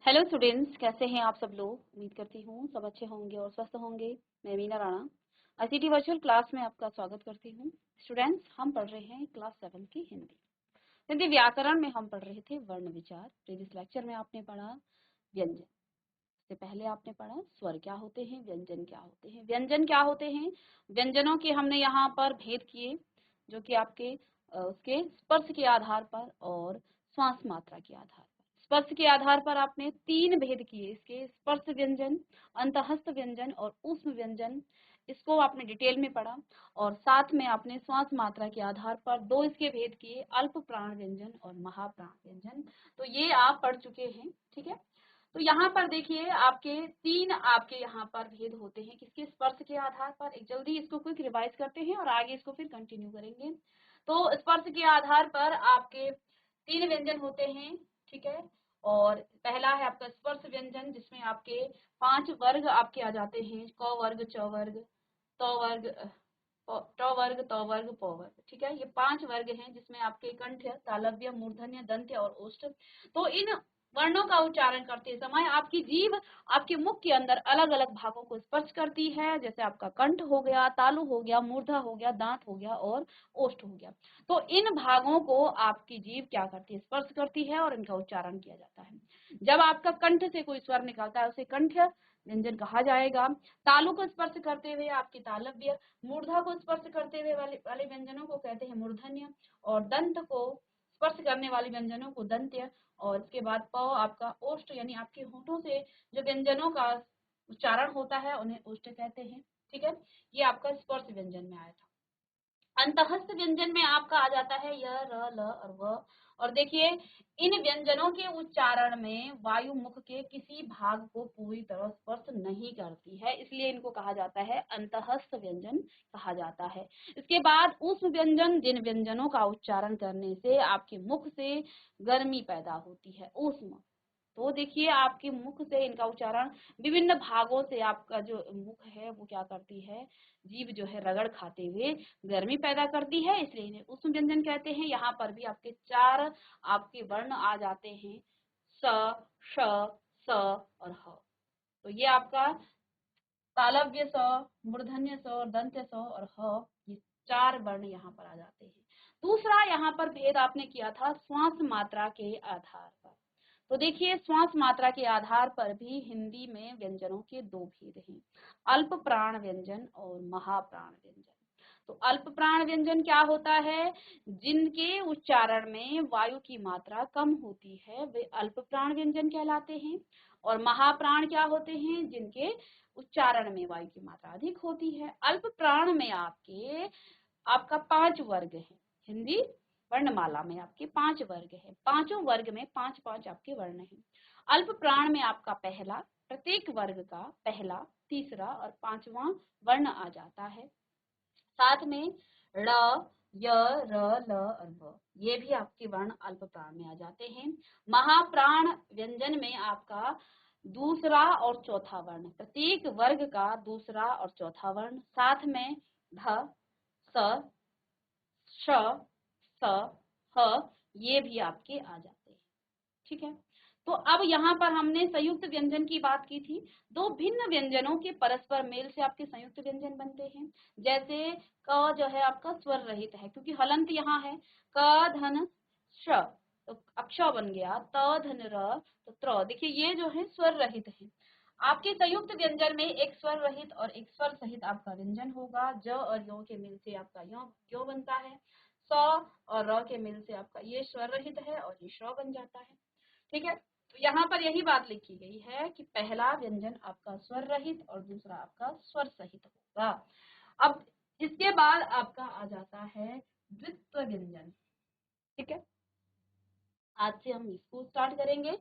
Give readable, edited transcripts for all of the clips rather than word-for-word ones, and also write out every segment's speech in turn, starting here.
Hello students, कैसे हैं आप सब लोग। उम्मीद करती हूँ सब अच्छे होंगे और स्वस्थ होंगे। मैं Meena Rana ICT virtual class में आपका स्वागत करती हूँ। स्टूडेंट्स, हम पढ़ रहे हैं क्लास 7 की हिंदी। हिंदी व्याकरण में हम पढ़ रहे थे वर्ण विचार। प्रीवियस लेक्चर में आपने पढ़ा व्यंजन। इससे पहले आपने पढ़ा स्वर क्या होते हैं, व्यंजन क्या होते हैं। व्यंजन क्या होते हैं, व्यंजनों के हमने यहाँ पर भेद किए, जो कि आपके उसके स्पर्श के आधार पर और श्वास मात्रा के आधार पर। स्पर्श के आधार पर आपने 3 भेद किए, इसके स्पर्श व्यंजन, अंतःस्थ व्यंजन और ऊष्म व्यंजन। इसको आपने डिटेल में पढ़ा। और साथ में आपने श्वास मात्रा के आधार पर 2 इसके भेद किए, अल्प प्राण व्यंजन और महाप्राण व्यंजन। तो ये आप पढ़ चुके हैं, ठीक है। तो यहाँ पर देखिए आपके 3 आपके यहाँ पर भेद होते हैं, किसके, स्पर्श के आधार पर। एक जल्दी इसको क्विक रिवाइज करते हैं और आगे इसको फिर कंटिन्यू करेंगे। तो स्पर्श के आधार पर आपके 3 व्यंजन होते हैं, ठीक है। और पहला है आपका स्पर्श व्यंजन, जिसमें आपके 5 वर्ग आपके आ जाते हैं, क वर्ग, च वर्ग, त वर्ग, ट वर्ग, त वर्ग, प वर्ग, ठीक है। ये 5 वर्ग हैं, जिसमें आपके कंठ्य, तालव्य, मूर्धन्य, दंत्य और ओष्ठ। तो इन वर्णों का उच्चारण करते समय आपकी जीभ आपके मुख के अंदर अलग अलग भागों को स्पर्श करती है, जैसे आपका कंठ हो गया, तालु हो गया, मूर्धा हो गया, दांत हो गया और ओष्ठ हो गया। तो इन भागों को आपकी जीभ क्या करती है, स्पर्श करती है और इनका उच्चारण किया जाता है। जब आपका कंठ से कोई स्वर निकलता है उसे कंठ्य व्यंजन कहा जाएगा। तालु को स्पर्श करते हुए आपकी तालव्य, मूर्धा को स्पर्श करते हुए वाले व्यंजनों को कहते हैं मूर्धन्य, और दंत को स्पर्श करने वाले व्यंजनों को दंत्य। और इसके बाद प आपका ओष्ठ, यानी आपके होठों से जो व्यंजनों का उच्चारण होता है उन्हें ओष्ठ कहते हैं, ठीक है। ये आपका स्पर्श व्यंजन में आया था। अंतःस्थ व्यंजन में आपका आ जाता है य, र, ल और व। और देखिए इन व्यंजनों के उच्चारण में वायु मुख के किसी भाग को पूरी तरह स्पर्श नहीं करती है, इसलिए इनको कहा जाता है अंतःस्थ व्यंजन कहा जाता है। इसके बाद ऊष्म व्यंजन, जिन व्यंजनों का उच्चारण करने से आपके मुख से गर्मी पैदा होती है, ऊष्म। तो देखिए आपके मुख से इनका उच्चारण विभिन्न भागों से, आपका जो मुख है वो क्या करती है, जीभ जो है रगड़ खाते हुए गर्मी पैदा करती है, इसलिए इन्हें उष्ण व्यंजन कहते हैं। यहाँ पर भी आपके 4 आपके वर्ण आ जाते हैं, स, श, स और ह। तो ये आपका तालव्य स, मूर्धन्य स और दंत्य स और ह, ये 4 वर्ण यहाँ पर आ जाते हैं। दूसरा यहाँ पर भेद आपने किया था श्वास मात्रा के आधार पर। तो देखिए श्वास मात्रा के आधार पर भी हिंदी में व्यंजनों के 2 भेद हैं, अल्प प्राण व्यंजन और महाप्राण व्यंजन। तो अल्प प्राण व्यंजन क्या होता है, जिनके उच्चारण में वायु की मात्रा कम होती है वे अल्प प्राण व्यंजन कहलाते हैं। और महाप्राण क्या होते हैं, जिनके उच्चारण में वायु की मात्रा अधिक होती है। अल्प प्राण में आपका 5 वर्ग है, हिंदी वर्णमाला में आपके 5 वर्ग है, पांचों वर्ग में 5-5 आपके वर्ण हैं। अल्प प्राण में आपका पहला, प्रत्येक वर्ग का पहला, तीसरा और 5वां वर्ण आ जाता है। साथ में ड़, य, र, ल और व, ये भी आपके वर्ण अल्प प्राण में आ जाते हैं। महाप्राण व्यंजन में आपका दूसरा और चौथा वर्ण, प्रत्येक वर्ग का दूसरा और चौथा वर्ण, साथ में ढ, स, श, स, ह, ये भी आपके आ जाते हैं, ठीक है। तो अब यहाँ पर हमने संयुक्त व्यंजन की बात की थी। 2 भिन्न व्यंजनों के परस्पर मेल से आपके संयुक्त व्यंजन बनते हैं। जैसे क जो है आपका स्वर रहित है, क्योंकि हलंत यहाँ है, क धन श, तो अक्ष बन गया, त धन र, तो त्र। देखिए ये जो है स्वर रहित है। आपके संयुक्त व्यंजन में एक स्वर रहित और एक स्वर सहित आपका व्यंजन होगा। ज और यो के मिल से आपका यो बनता है, स और र के मिल से आपका ये स्वर रहित है और ये श बन जाता है, ठीक है। तो यहाँ पर यही बात लिखी गई है कि पहला व्यंजन आपका स्वर रहित और दूसरा आपका स्वर सहित होगा। अब इसके बाद आपका आ जाता है द्वित्व व्यंजन, ठीक है। आज से हम इसको स्टार्ट करेंगे।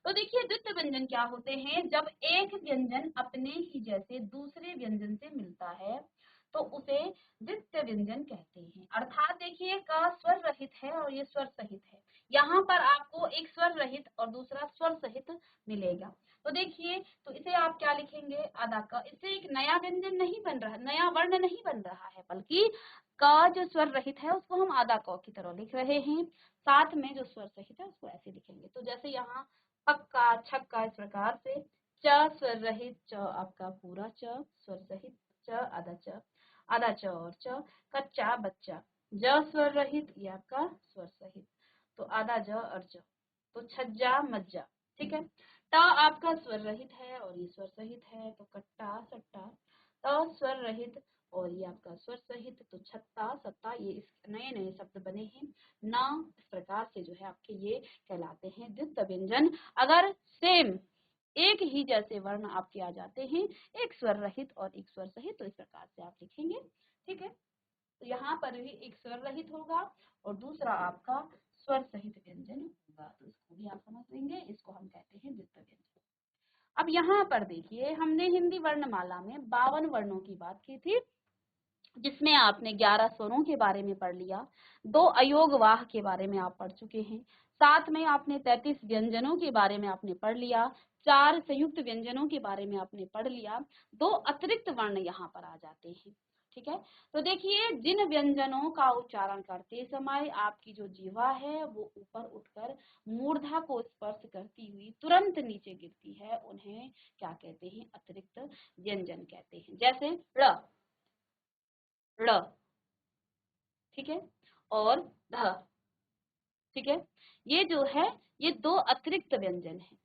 तो देखिए द्वित्व व्यंजन क्या होते हैं, जब एक व्यंजन अपने ही जैसे दूसरे व्यंजन से मिलता है तो उसे द्वित्व व्यंजन कहते हैं। अर्थात देखिए का स्वर रहित है और ये स्वर सहित है, यहाँ पर आपको एक स्वर रहित और दूसरा स्वर सहित मिलेगा। तो देखिए, तो इसे आप क्या लिखेंगे, अदा क। इससे एक नया व्यंजन नहीं बन रहा, नया वर्ण नहीं बन रहा है, बल्कि का जो स्वर रहित है उसको हम आदा क की तरह लिख रहे हैं। साथ में जो स्वर सहित है उसको ऐसे लिखेंगे। तो जैसे यहाँ पक्का, छक्का, इस प्रकार से। च स्वर रहित, च आपका पूरा च, स्वर सहित च, आधा च और च। कच्चा बच्चा, ज स्वर रहित, ये आपका स्वर सहित, तो आधा ज और ज, तो छज्जा मज्जा। ठीक है। ट आपका स्वर रहित है और ये स्वर सहित है, तो कट्टा सट्टा। त स्वर रहित और ये आपका स्वर सहित, तो छत्ता सत्ता। ये इस नए नए शब्द बने हैं ना, इस प्रकार से जो है आपके ये कहलाते हैं द्वित्व व्यंजन। अगर सेम एक ही जैसे वर्ण आपके आ जाते हैं, एक स्वर रहित और एक स्वर सहित, तो इस प्रकार से आप लिखेंगे। ठीक है। तो यहाँ पर भी एक स्वर रहित होगा और दूसरा आपका स्वर सहित व्यंजन होगा, तो इसको भी आप समझ लेंगे। इसको हम कहते हैं द्वित्व व्यंजन। अब यहाँ पर देखिए, हमने हिंदी वर्णमाला में 52 वर्णों की बात की थी, जिसमें आपने 11 स्वरों के बारे में पढ़ लिया, 2 अयोगवाह के बारे में आप पढ़ चुके हैं, साथ में आपने 33 व्यंजनों के बारे में आपने पढ़ लिया, 4 संयुक्त व्यंजनों के बारे में आपने पढ़ लिया, 2 अतिरिक्त वर्ण यहाँ पर आ जाते हैं। ठीक है। तो देखिए, जिन व्यंजनों का उच्चारण करते समय आपकी जो जीवा है वो ऊपर उठकर मूर्धा को स्पर्श करती हुई तुरंत नीचे गिरती है, उन्हें क्या कहते हैं? अतिरिक्त व्यंजन कहते हैं। जैसे ड़, ड़, ठीक है, और ध। ठीक है। ये जो है, ये 2 अतिरिक्त व्यंजन है।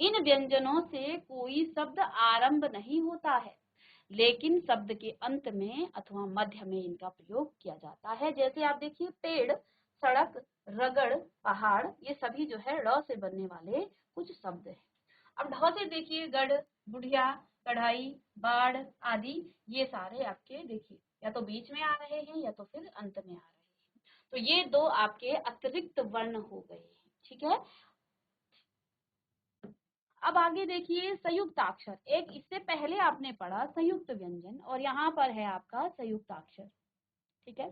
इन व्यंजनों से कोई शब्द आरंभ नहीं होता है, लेकिन शब्द के अंत में अथवा मध्य में इनका प्रयोग किया जाता है। जैसे आप देखिए, पेड़, सड़क, रगड़, पहाड़, ये सभी जो है ड़ से बनने वाले कुछ शब्द हैं। अब ढ से देखिए, गढ़, बुढ़िया, कढ़ाई, बाढ़ आदि, ये सारे आपके देखिए या तो बीच में आ रहे हैं या तो फिर अंत में आ रहे हैं। तो ये 2 आपके अतिरिक्त वर्ण हो गए हैं। ठीक है। अब आगे देखिए, संयुक्ताक्षर। एक इससे पहले आपने पढ़ा संयुक्त व्यंजन और यहाँ पर है आपका संयुक्ताक्षर। ठीक है।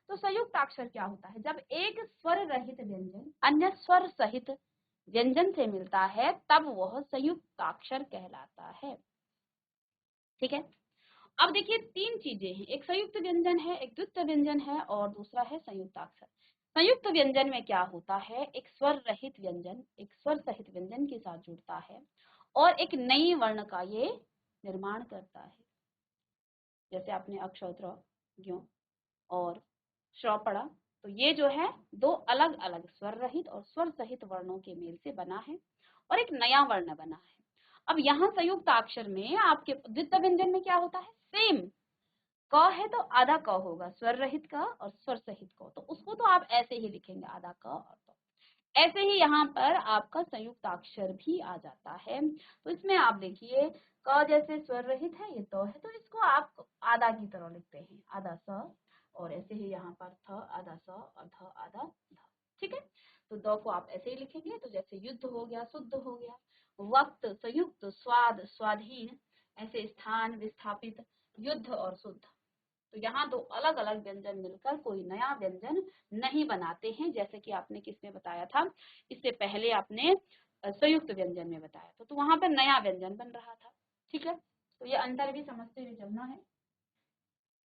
तो संयुक्ताक्षर क्या होता है? जब एक स्वर रहित व्यंजन अन्य स्वर सहित व्यंजन से मिलता है, तब वह संयुक्ताक्षर कहलाता है। ठीक है। अब देखिए, 3 चीजें हैं, एक संयुक्त व्यंजन है, एक द्वित्व व्यंजन है और दूसरा है संयुक्ताक्षर। संयुक्त व्यंजन में क्या होता है? एक स्वर रहित व्यंजन एक स्वर सहित व्यंजन के साथ जुड़ता है और एक नई वर्ण का ये निर्माण करता है। जैसे आपने अक्षर ज्ञ और श्र पढ़ा, तो ये जो है 2 अलग अलग स्वर रहित और स्वर सहित वर्णों के मेल से बना है और एक नया वर्ण बना है। अब यहाँ संयुक्ताक्षर में आपके द्वित्व व्यंजन में क्या होता है? सेम, क है तो आधा क होगा, स्वर रहित का और स्वर सहित क, तो उसको तो आप ऐसे ही लिखेंगे, आधा क और तो। ऐसे ही यहाँ पर आपका संयुक्ताक्षर भी आ जाता है। तो इसमें आप देखिए, क जैसे स्वर रहित है, ये तो है, तो इसको आप आधा की तरह लिखते हैं, आधा स, और ऐसे ही यहाँ पर थ आधा स और ध आधा ध। ठीक है। तो द को आप ऐसे ही लिखेंगे, तो जैसे युद्ध हो गया, शुद्ध हो गया, वक्त, संयुक्त, स्वाद, स्वाधीन, ऐसे स्थान, विस्थापित, युद्ध और शुद्ध। तो यहाँ 2 अलग अलग व्यंजन मिलकर कोई नया व्यंजन नहीं बनाते हैं, जैसे कि आपने किसमें बताया था, इससे पहले आपने संयुक्त व्यंजन में बताया था, तो वहां पर नया व्यंजन बन रहा था। ठीक है। तो ये अंतर भी समझते हुए चलना है।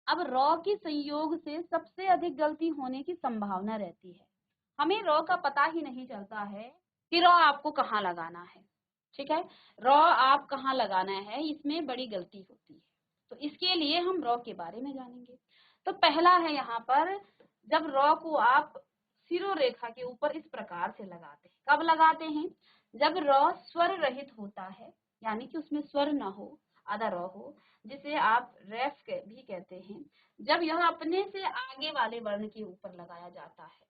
अब रॉ की संयोग से सबसे अधिक गलती होने की संभावना रहती है। हमें रॉ का पता ही नहीं चलता है कि रॉ आपको कहाँ लगाना है। ठीक है। रॉ आप कहाँ लगाना है, इसमें बड़ी गलती होती है। तो इसके लिए हम रॉ के बारे में जानेंगे। तो पहला है यहाँ पर, जब रॉ को आप सिरोरेखा के ऊपर इस प्रकार से लगाते हैं। कब लगाते हैं? जब रॉ स्वर रहित होता है, यानी कि उसमें स्वर ना हो, आधा रॉ हो, जिसे आप रेफ भी कहते हैं। जब यह अपने से आगे वाले वर्ण के ऊपर लगाया जाता है,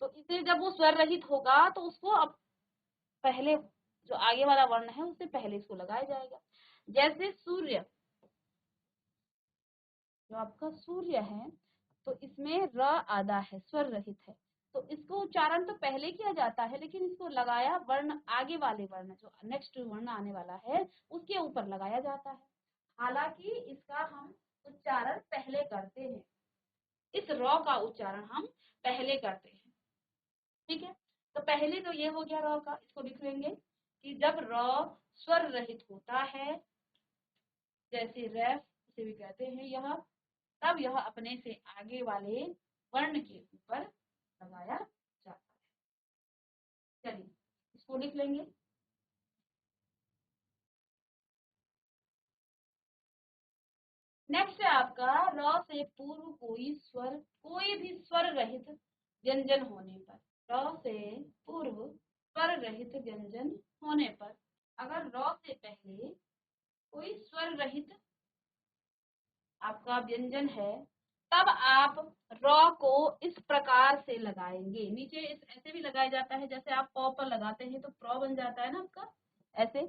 तो इसे जब वो स्वर रहित होगा तो उसको अब पहले जो आगे वाला वर्ण है उससे पहले इसको लगाया जाएगा। जैसे सूर्य, जो आपका सूर्य है, तो इसमें र आधा है, स्वर रहित है, तो इसको उच्चारण तो पहले किया जाता है, लेकिन इसको लगाया वर्ण आगे वाले वर्ण, जो नेक्स्ट वर्ण आने वाला है, उसके ऊपर लगाया जाता है। हालांकि इसका हम उच्चारण पहले करते हैं, इस रॉ का उच्चारण हम पहले करते हैं। ठीक है। तो पहले तो ये हो गया रॉ का, इसको लिख लेंगे कि जब रॉ स्वर रहित होता है, जैसे रेफ उसे भी कहते हैं यह, तब यह अपने से आगे वाले वर्ण के ऊपर लगाया जाता है। चलिए, इसको वो लिख लेंगे। नेक्स्ट है आपका र से पूर्व कोई भी स्वर रहित व्यंजन होने पर। र से पूर्व स्वर रहित व्यंजन होने पर, अगर र से पहले कोई स्वर रहित आपका व्यंजन है, तब आप र को इस प्रकार से लगाएंगे। नीचे ऐसे भी लगाया जाता है, जैसे आप प पर लगाते हैं तो प्र बन जाता है ना आपका, ऐसे।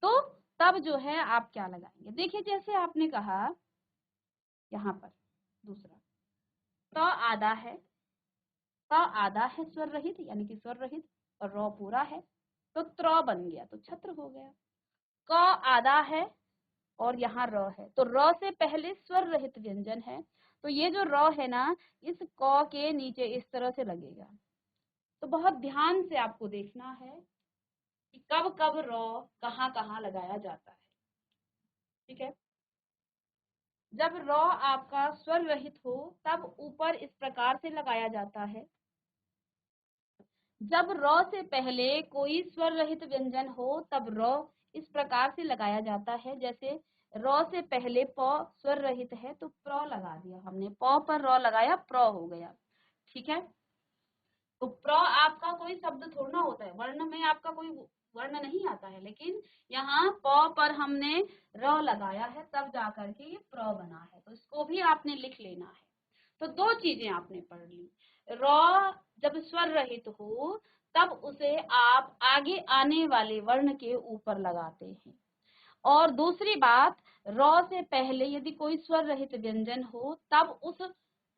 तो तब जो है आप क्या लगाएंगे, देखिए जैसे आपने कहा यहाँ पर दूसरा त आधा है, त आधा है स्वर रहित यानी कि स्वर रहित, और र पूरा है तो त्र बन गया, तो छत्र हो गया। क आधा है और यहाँ र है, तो र से पहले स्वर रहित व्यंजन है, तो ये जो र है ना इस क के नीचे इस तरह से लगेगा। तो बहुत ध्यान से आपको देखना है कि कब कब र कहाँ कहाँ लगाया जाता है, ठीक है। जब र आपका स्वर रहित हो तब ऊपर इस प्रकार से लगाया जाता है। जब र से पहले कोई स्वर रहित व्यंजन हो तब र इस प्रकार से लगाया जाता है। जैसे र से पहले प स्वर रहित है तो प्र लगा दिया हमने, प पर र लगाया, प्र हो गया, ठीक है। तो प्र आपका कोई शब्द थोड़ा ना होता है, वर्ण में आपका कोई वर्ण नहीं आता है, लेकिन यहाँ प पर हमने र लगाया है तब जाकर के ये प्र बना है, तो इसको भी आपने लिख लेना है। तो दो चीजें आपने पढ़ ली, र जब स्वर रहित हो तब उसे आप आगे आने वाले वर्ण के ऊपर लगाते हैं, और दूसरी बात र से पहले यदि कोई स्वर रहित व्यंजन हो तब उस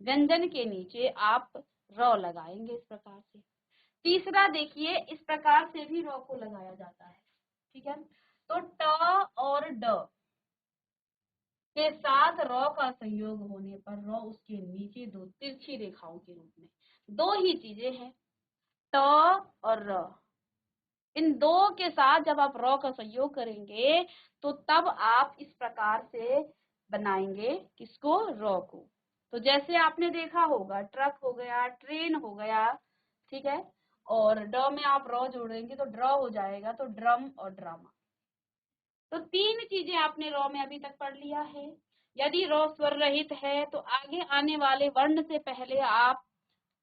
व्यंजन के नीचे आप र लगाएंगे इस प्रकार से। तीसरा देखिए, इस प्रकार से भी र को लगाया जाता है, ठीक है। तो ट और ड के साथ र का संयोग होने पर र उसके नीचे दो तिरछी रेखाओं के रूप में, दो ही चीजें हैं ट और र, इन दो के साथ जब आप र का संयोग करेंगे तो तब आप इस प्रकार से बनाएंगे किसको, र को। तो जैसे आपने देखा होगा ट्रक हो गया, ट्रेन हो गया, ठीक है, और ड में आप र जोड़ेंगे तो ड्र हो जाएगा, तो ड्रम और ड्रामा। तो तीन चीजें आपने र में अभी तक पढ़ लिया है। यदि र स्वर रहित है तो आगे आने वाले वर्ण से पहले आप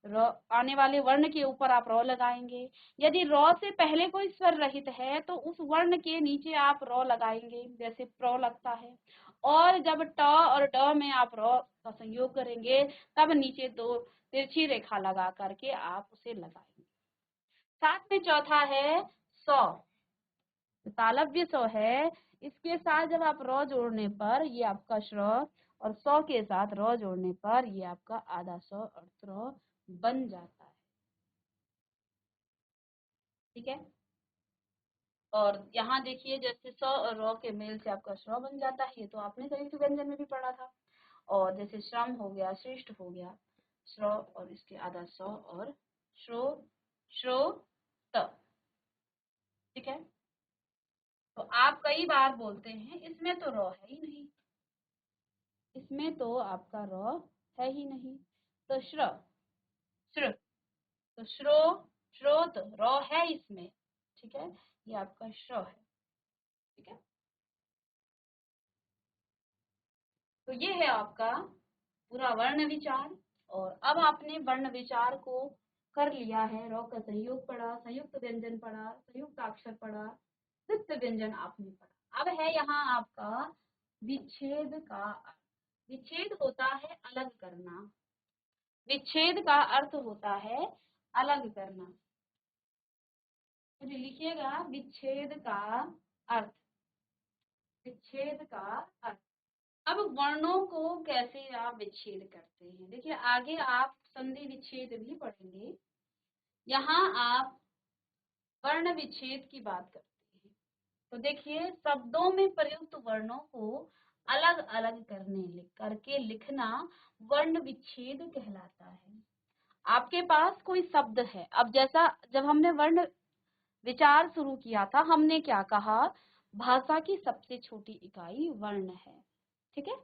आने वाले वर्ण के ऊपर आप र लगाएंगे। यदि र से पहले कोई स्वर रहित है तो उस वर्ण के नीचे आप र लगाएंगे, जैसे प्र लगता है। और जब ट और ड में आप र का संयोग करेंगे तब नीचे दो तिरछी रेखा लगा करके आप उसे लगाएंगे। साथ में चौथा है सौ, तालव्य सौ है, इसके साथ जब आप र जोड़ने पर ये आपका श्र, और सौ के साथ र जोड़ने पर ये आपका आधा सौ और त्र बन जाता है, ठीक है। और यहाँ देखिए जैसे स और र के मेल से आपका श्र बन जाता है, ये तो आपने संयुक्त व्यंजन में भी पढ़ा था। और जैसे श्रम हो गया, श्रेष्ठ हो गया, श्र और इसके आधा स और श्रो, श्रो त, ठीक है। तो आप कई बार बोलते हैं इसमें तो र है ही नहीं, इसमें तो आपका र है ही नहीं, तो श्र, श्र, तो श्रो, श्रोत, र है इसमें, ठीक है, ये आपका श्र है, ठीक है। तो ये है आपका पूरा वर्ण विचार। और अब आपने वर्ण विचार को कर लिया है, र का संयोग पढ़ा, संयुक्त व्यंजन पढ़ा, संयुक्त अक्षर पढ़ा, द्वित्व व्यंजन आपने पढ़ा। अब है यहाँ आपका विच्छेद का अर्थ। विच्छेद होता है अलग करना, विच्छेद का अर्थ होता है अलग करना, मुझे लिखिएगा विच्छेद का अर्थ, विच्छेद का अर्थ। अब वर्णों को कैसे आप विच्छेद करते हैं, देखिए आगे आप संधि विच्छेद भी पढ़ेंगे, यहाँ आप वर्ण विच्छेद की बात करते हैं। तो देखिए शब्दों में प्रयुक्त वर्णों को अलग अलग करके लिखना वर्ण विच्छेद कहलाता है। आपके पास कोई शब्द है, अब जैसा जब हमने वर्ण विचार शुरू किया था हमने क्या कहा, भाषा की सबसे छोटी इकाई वर्ण है, ठीक है।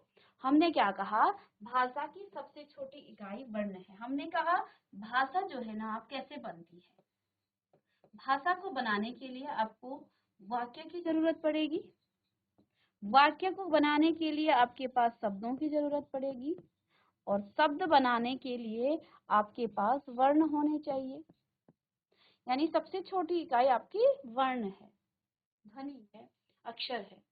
हमने क्या कहा, भाषा की सबसे छोटी इकाई वर्ण है। हमने कहा भाषा जो है ना आप कैसे बनती है, भाषा को बनाने के लिए आपको वाक्य की जरूरत पड़ेगी। वाक्य को बनाने के लिए आपके पास शब्दों की जरूरत पड़ेगी और शब्द बनाने के लिए आपके पास वर्ण होने चाहिए। यानी सबसे छोटी इकाई आपकी वर्ण है, ध्वनि है, अक्षर है।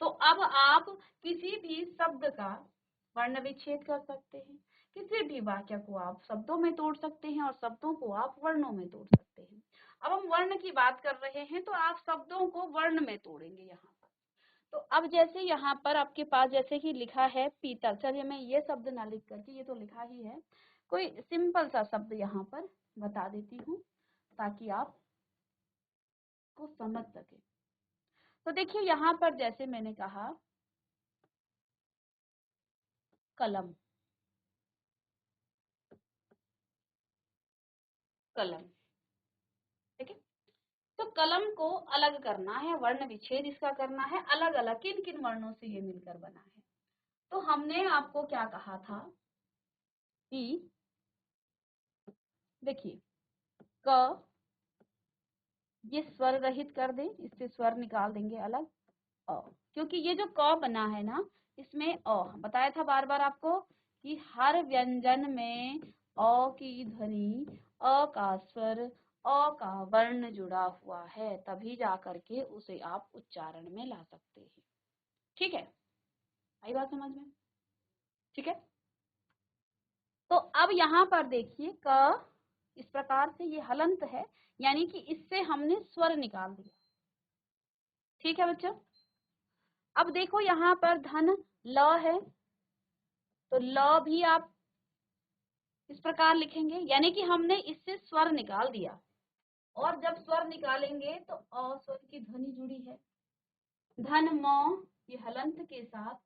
तो अब आप किसी भी शब्द का वर्ण विच्छेद कर सकते हैं, किसी भी वाक्य को आप शब्दों में तोड़ सकते हैं और शब्दों को आप वर्णों में तोड़ सकते हैं। अब हम वर्ण की बात कर रहे हैं तो आप शब्दों को वर्ण में तोड़ेंगे यहाँ पर। तो अब जैसे यहाँ पर आपके पास जैसे कि लिखा है पीतल, चलिए मैं ये शब्द ना लिख करके, ये तो लिखा ही है, कोई सिंपल सा शब्द यहाँ पर बता देती हूँ ताकि आप को समझ सके। तो देखिए यहाँ पर जैसे मैंने कहा कलम, कलम, ठीक है। तो कलम को अलग करना है, वर्ण विच्छेद इसका करना है, अलग अलग किन किन वर्णों से ये मिलकर बना है। तो हमने आपको क्या कहा था कि देखिए क, ये स्वर रहित कर दें, इससे स्वर निकाल देंगे अलग। अ, क्योंकि ये जो क बना है ना, इसमें बताया था बार बार आपको कि हर व्यंजन में अ की ध्वनि, अ का स्वर, अ का वर्ण जुड़ा हुआ है, तभी जा करके उसे आप उच्चारण में ला सकते हैं। ठीक है, आई बात समझ में? ठीक है। तो अब यहाँ पर देखिए क इस प्रकार से ये हलंत है, यानी कि इससे हमने स्वर निकाल दिया। ठीक है बच्चों। अब देखो यहाँ पर धन ल है, तो ल भी आप इस प्रकार लिखेंगे, यानी कि हमने इससे स्वर निकाल दिया। और जब स्वर निकालेंगे तो अ स्वर की ध्वनि जुड़ी है। धन म ये हलंत के साथ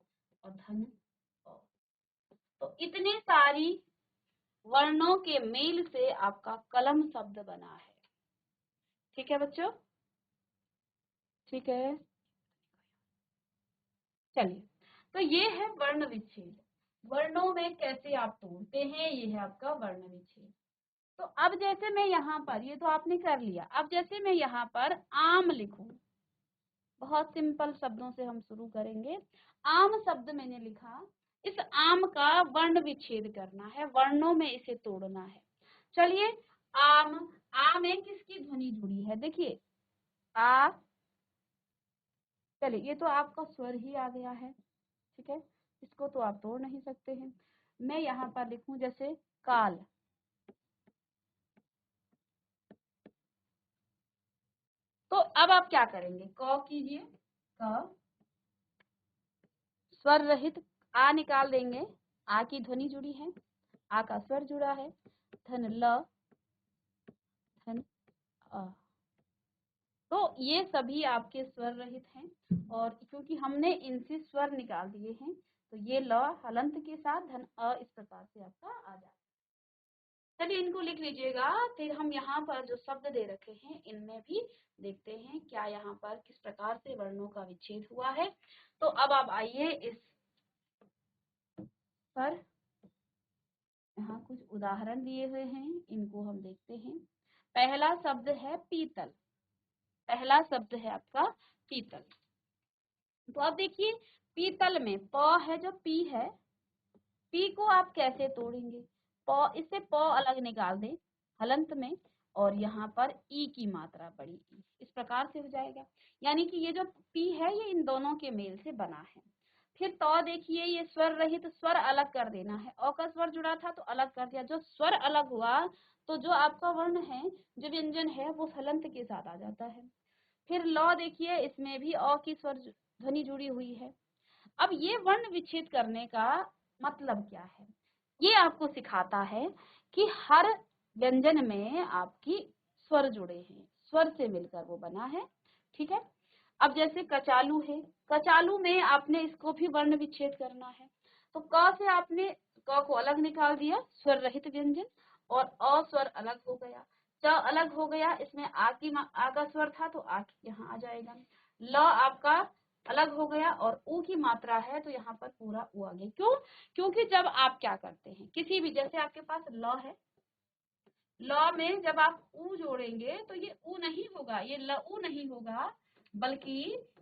और धन अ। तो इतने सारी वर्णों के मेल से आपका कलम शब्द बना है। ठीक है बच्चों, ठीक है। चलिए, तो ये है वर्ण विच्छेद। वर्णों में कैसे आप तोड़ते हैं, ये है आपका वर्ण विच्छेद। तो अब जैसे मैं यहाँ पर, ये तो आपने कर लिया, अब जैसे मैं यहाँ पर आम लिखूं, बहुत सिंपल शब्दों से हम शुरू करेंगे। आम शब्द मैंने लिखा, इस आम का वर्ण विच्छेद करना है, वर्णों में इसे तोड़ना है। चलिए, आम, आ में किसकी ध्वनि जुड़ी है? देखिए आ, चलिए ये तो आपका स्वर ही आ गया है, ठीक है, इसको तो आप तोड़ नहीं सकते हैं। मैं यहाँ पर लिखूं जैसे काल, तो अब आप क्या करेंगे? क कीजिए, क, स्वर रहित आ निकाल देंगे, आ की ध्वनि जुड़ी है, आ का स्वर जुड़ा है, धन ल, धन अ। तो ये सभी आपके स्वर रहित हैं और क्योंकि हमने इनसे स्वर निकाल दिए हैं तो ये ल हलंत के साथ धन अ इस प्रकार से आपका आ जाता है। चलिए इनको लिख लीजिएगा, फिर हम यहाँ पर जो शब्द दे रखे हैं इनमें भी देखते हैं क्या यहाँ पर किस प्रकार से वर्णों का विच्छेद हुआ है। तो अब आप आइए इस पर, यहाँ कुछ उदाहरण दिए हुए हैं, इनको हम देखते हैं। पहला शब्द है पीतल, पहला शब्द है आपका पीतल। तो अब देखिए पीतल में प है, जो पी है, पी को आप कैसे तोड़ेंगे? प, इससे प अलग निकाल दें हलंत में और यहाँ पर ई की मात्रा बड़ी ई, इस प्रकार से हो जाएगा। यानी कि ये जो पी है ये इन दोनों के मेल से बना है। फिर तो देखिए ये स्वर रहित, तो स्वर अलग कर देना है, अ का स्वर जुड़ा था तो अलग कर दिया, जो स्वर अलग हुआ तो जो आपका वर्ण है, जो व्यंजन है वो हलंत के साथ आ जाता है। फिर ल देखिए, इसमें भी अ की स्वर ध्वनि जुड़ी हुई है। अब ये वर्ण विच्छेद करने का मतलब क्या है? ये आपको सिखाता है कि हर व्यंजन में आपकी स्वर जुड़े हैं, स्वर से मिलकर वो बना है। ठीक है। अब जैसे कचालू है, कचालू में आपने इसको भी वर्ण विच्छेद करना है। तो क से आपने क को अलग निकाल दिया, स्वर रहित व्यंजन, और अ स्वर अलग हो गया, च अलग हो गया, इसमें आ का स्वर था तो आ यहाँ आ जाएगा। ल आपका अलग हो गया और ऊ की मात्रा है तो यहाँ पर पूरा ऊ आ गया। क्यों? क्योंकि जब आप क्या करते हैं, किसी भी, जैसे आपके पास ल है, ल में जब आप ऊ जोड़ेंगे तो ये ऊ नहीं होगा, ये ल ऊ नहीं होगा, बल्कि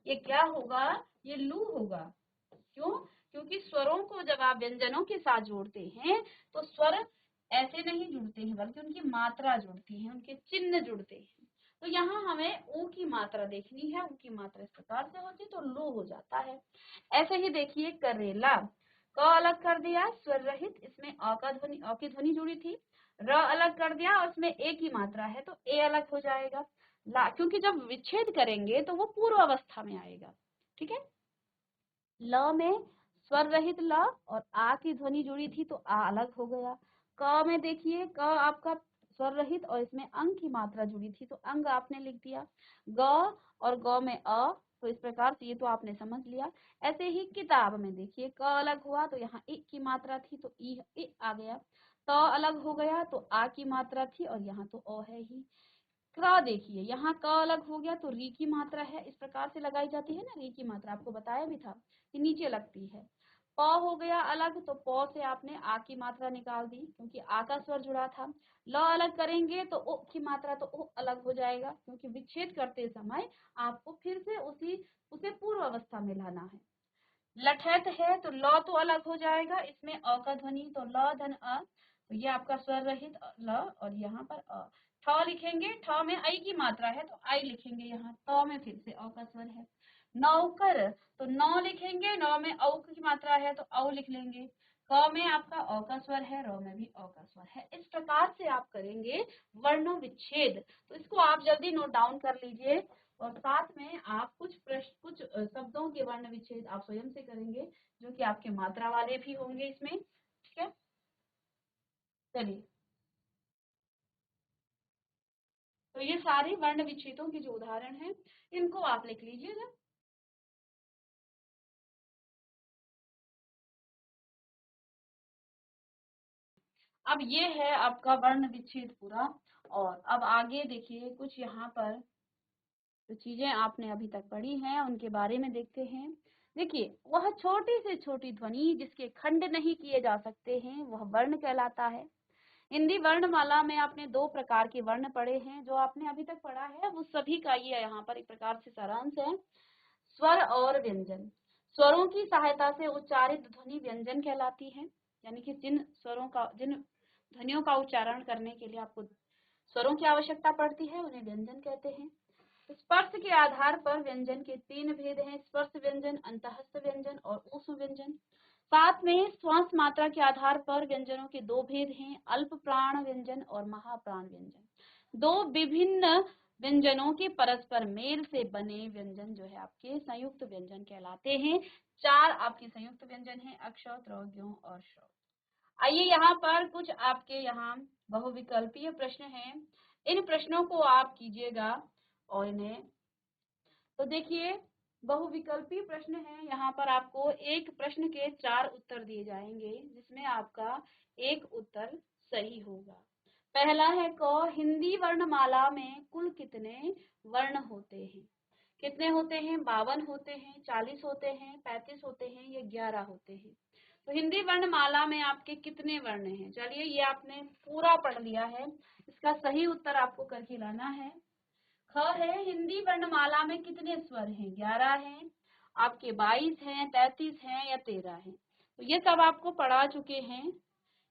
ये क्या होगा, ये लू होगा। क्यों? क्योंकि स्वरों को जब आप व्यंजनों के साथ जोड़ते हैं तो स्वर ऐसे नहीं जुड़ते हैं, बल्कि उनकी मात्रा जुड़ती है, उनके चिन्ह जुड़ते हैं। तो यहाँ हमें ऊ की मात्रा देखनी है, ऊ की मात्रा इस प्रकार से होती है तो लू हो जाता है। ऐसे ही देखिए करेला, क अलग कर दिया स्वर रहित, इसमें अ का ध्वनि, अ की ध्वनि जुड़ी थी। र अलग कर दिया और इसमें ए की मात्रा है तो ए अलग हो जाएगा। ला, क्योंकि जब विच्छेद करेंगे तो वो पूर्व अवस्था में आएगा। ठीक है, ल में स्वर रहित ल और आ की ध्वनि जुड़ी थी तो आ अलग हो गया। क में देखिए क आपका स्वर रहित और इसमें अंग की मात्रा जुड़ी थी तो अंग आपने लिख दिया। ग और ग में अ, तो इस प्रकार से ये तो आपने समझ लिया। ऐसे ही किताब में देखिए क अलग हुआ तो यहाँ इ की मात्रा थी तो इ आ गया। त अलग हो गया तो आ की मात्रा थी और यहाँ तो अ है ही। क्र देखिए यहाँ क अलग हो गया तो री की मात्रा है, इस प्रकार से लगाई जाती है ना री की मात्रा, आपको बताया भी था कि नीचे लगती है। प हो गया अलग तो प से आपने आ की मात्रा निकाल दी क्योंकि आ का स्वर जुड़ा था। ल अलग करेंगे तो ओ की मात्रा तो ओ अलग हो जाएगा क्योंकि विच्छेद करते समय आपको फिर से उसे पूर्व अवस्था में लाना है। लठैत है तो ल तो अलग हो जाएगा, इसमें अ का ध्वनि तो ल धन अ, तो ये आपका स्वर रहित ल और यहाँ पर अ। ठ लिखेंगे, ठ में आई की मात्रा है तो आई लिखेंगे, यहाँ त में फिर से अ का स्वर है। नौकर तो नौ लिखेंगे, नौ में औ की मात्रा है तो औ लिख लेंगे। क में आपका अ का स्वर है, र में भी अ का स्वर है। इस प्रकार से आप करेंगे वर्णों विच्छेद। तो इसको आप जल्दी नोट डाउन कर लीजिए और साथ में आप कुछ शब्दों के वर्ण विच्छेद आप स्वयं से करेंगे जो कि आपके मात्रा वाले भी होंगे इसमें। ठीक है, चलिए, तो ये सारे वर्ण विच्छेदों के जो उदाहरण हैं इनको आप लिख लीजिएगा। अब ये है आपका वर्ण विच्छेद पूरा। और अब आगे देखिए कुछ यहाँ पर जो चीजें आपने अभी तक पढ़ी हैं उनके बारे में देखते हैं। देखिए, वह छोटी से छोटी ध्वनि जिसके खंड नहीं किए जा सकते हैं वह वर्ण कहलाता है। हिंदी वर्णमाला में आपने दो प्रकार के वर्ण पढ़े हैं, जो आपने अभी तक पढ़ा है वो सभी का ये यहाँ पर एक प्रकार से सारांश है। स्वर और व्यंजन, स्वरों की सहायता से उच्चारित ध्वनि व्यंजन कहलाती है। यानी कि जिन ध्वनियों का उच्चारण करने के लिए आपको स्वरों की आवश्यकता पड़ती है उन्हें व्यंजन कहते हैं। स्पर्श के आधार पर व्यंजन के तीन भेद हैं, स्पर्श व्यंजन, अंतःस्थ व्यंजन और ऊष्म व्यंजन। साथ में श्वास मात्रा के आधार पर व्यंजनों के दो भेद हैं, अल्प प्राण व्यंजन और महाप्राण व्यंजन। दो विभिन्न व्यंजनों के परस्पर मेल से बने व्यंजन जो है आपके संयुक्त व्यंजन कहलाते हैं। चार आपके संयुक्त व्यंजन हैं, अक्ष, त्र, ज्ञ और श। आइए यहाँ पर कुछ आपके यहाँ बहुविकल्पीय प्रश्न हैं, इन प्रश्नों को आप कीजिएगा और इन्हें, तो देखिए बहुविकल्पी प्रश्न है, यहाँ पर आपको एक प्रश्न के चार उत्तर दिए जाएंगे जिसमें आपका एक उत्तर सही होगा। पहला है क, हिंदी वर्णमाला में कुल कितने वर्ण होते हैं? कितने होते हैं? 52 होते हैं, 40 होते हैं, 35 होते हैं या 11 होते हैं? तो हिंदी वर्णमाला में आपके कितने वर्ण हैं? चलिए, ये आपने पूरा पढ़ लिया है, इसका सही उत्तर आपको करके लाना है। ख है, हिंदी वर्णमाला में कितने स्वर हैं? 11 हैं, आपके 22 हैं, 33 हैं या 13 हैं? तो ये सब आपको पढ़ा चुके हैं,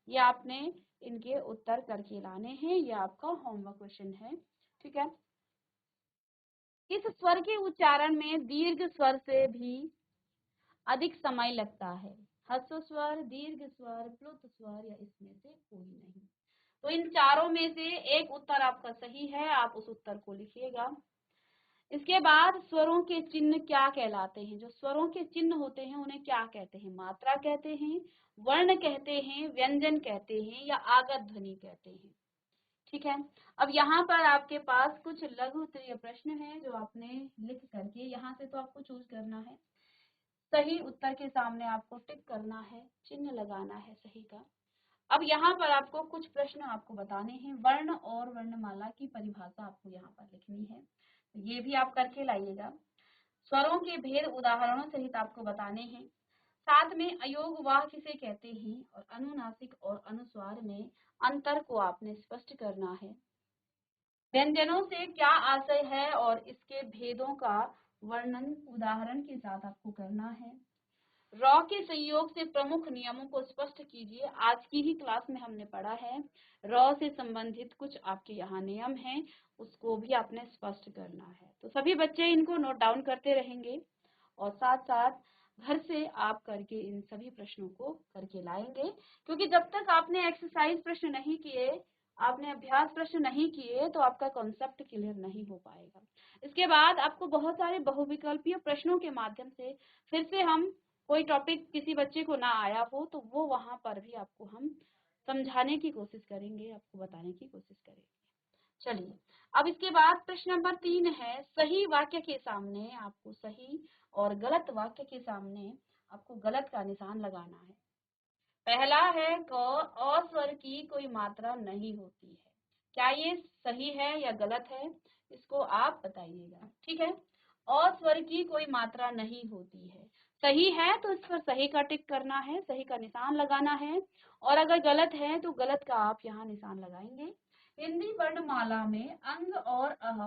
ये आपने इनके उत्तर करके लाने हैं, ये आपका होमवर्क क्वेश्चन है। ठीक है, इस स्वर के उच्चारण में दीर्घ स्वर से भी अधिक समय लगता है, ह्रस्व स्वर, दीर्घ स्वर, प्लुत स्वर या इसमें से कोई नहीं? तो इन चारों में से एक उत्तर आपका सही है, आप उस उत्तर को लिखिएगा। इसके बाद स्वरों के चिन्ह क्या कहलाते हैं? जो स्वरों के चिन्ह होते हैं उन्हें क्या कहते हैं? मात्रा कहते हैं, वर्ण कहते हैं, व्यंजन कहते हैं या आगत ध्वनि कहते हैं? ठीक है, अब यहाँ पर आपके पास कुछ लघु उत्तरीय प्रश्न हैं जो आपने लिख करके यहाँ से तो आपको चूज करना है, सही उत्तर के सामने आपको टिक करना है, चिन्ह लगाना है सही का। अब यहाँ पर आपको कुछ प्रश्न आपको बताने हैं, वर्ण और वर्णमाला की परिभाषा आपको यहाँ पर लिखनी है, तो ये भी आप करके लाइएगा। स्वरों के भेद उदाहरणों सहित आपको बताने हैं। साथ में अयोग वाह किसे कहते हैं और अनुनासिक और अनुस्वार में अंतर को आपने स्पष्ट करना है। व्यंजनों से क्या आशय है और इसके भेदों का वर्णन उदाहरण के साथ आपको करना है। रॉ के संयोग से प्रमुख नियमों को स्पष्ट कीजिए। आज की ही क्लास में हमने पढ़ा है रॉ से संबंधित कुछ आपके यहाँ नियम हैं, उसको भी आपने स्पष्ट करना है। तो सभी बच्चे इनको नोट डाउन करते रहेंगे और साथ साथ घर से आप करके इन सभी प्रश्नों को करके लाएंगे, क्योंकि जब तक आपने एक्सरसाइज प्रश्न नहीं किए, आपने अभ्यास प्रश्न नहीं किए, तो आपका कॉन्सेप्ट क्लियर नहीं हो पाएगा। इसके बाद आपको बहुत सारे बहुविकल्पीय प्रश्नों के माध्यम से फिर से हम कोई टॉपिक किसी बच्चे को ना आया हो तो वो वहां पर भी आपको हम समझाने की कोशिश करेंगे, आपको बताने की कोशिश करेंगे। चलिए, अब इसके बाद प्रश्न नंबर 3 है, सही वाक्य के सामने आपको सही और गलत वाक्य के सामने आपको गलत का निशान लगाना है। पहला है अ स्वर की कोई मात्रा नहीं होती है। क्या ये सही है या गलत है, इसको आप बताइएगा। ठीक है, अ स्वर की कोई मात्रा नहीं होती है, सही है तो इस पर सही का टिक करना है, सही का निशान लगाना है, और अगर गलत है तो गलत का आप यहाँ निशान लगाएंगे। हिंदी वर्णमाला में अंग और अह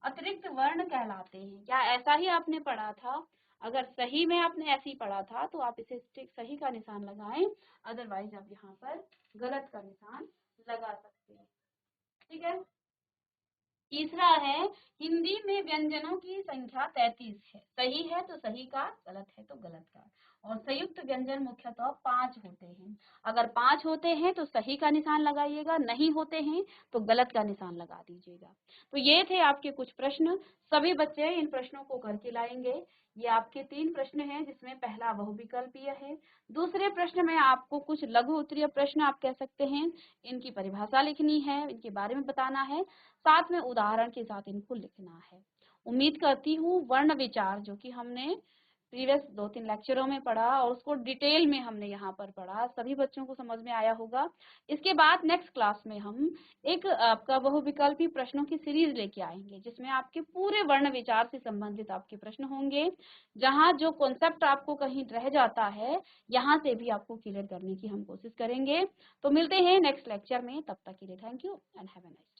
अतिरिक्त वर्ण कहलाते हैं। क्या ऐसा ही आपने पढ़ा था? अगर सही में आपने ऐसे ही पढ़ा था तो आप इसे सही का निशान लगाएं, अदरवाइज आप यहाँ पर गलत का निशान लगा सकते हैं। ठीक है, तीसरा है, हिंदी में व्यंजनों की संख्या 33 है। सही है तो सही का, गलत है तो गलत का। और संयुक्त व्यंजन मुख्यतः 5 होते हैं। अगर 5 होते हैं तो सही का निशान लगाइएगा, नहीं होते हैं तो गलत का निशान लगा दीजिएगा। तो ये थे आपके कुछ प्रश्न, सभी बच्चे इन प्रश्नों को करके लाएंगे। ये आपके 3 प्रश्न हैं, जिसमें पहला बहुविकल्पीय है। दूसरे प्रश्न में आपको कुछ लघु उत्तरीय प्रश्न आप कह सकते हैं, इनकी परिभाषा लिखनी है, इनके बारे में बताना है, साथ में उदाहरण के साथ इनको लिखना है। उम्मीद करती हूँ वर्ण विचार जो कि हमने प्रीवियस 2-3 लेक्चरों में पढ़ा और उसको डिटेल में हमने यहाँ पर पढ़ा, सभी बच्चों को समझ में आया होगा। इसके बाद नेक्स्ट क्लास में हम एक आपका बहुविकल्पी प्रश्नों की सीरीज लेके आएंगे, जिसमें आपके पूरे वर्ण विचार से संबंधित आपके प्रश्न होंगे। जहाँ जो कॉन्सेप्ट आपको कहीं रह जाता है, यहाँ से भी आपको क्लियर करने की हम कोशिश करेंगे। तो मिलते हैं नेक्स्ट लेक्चर में, तब तक के लिए thank you and have a nice day.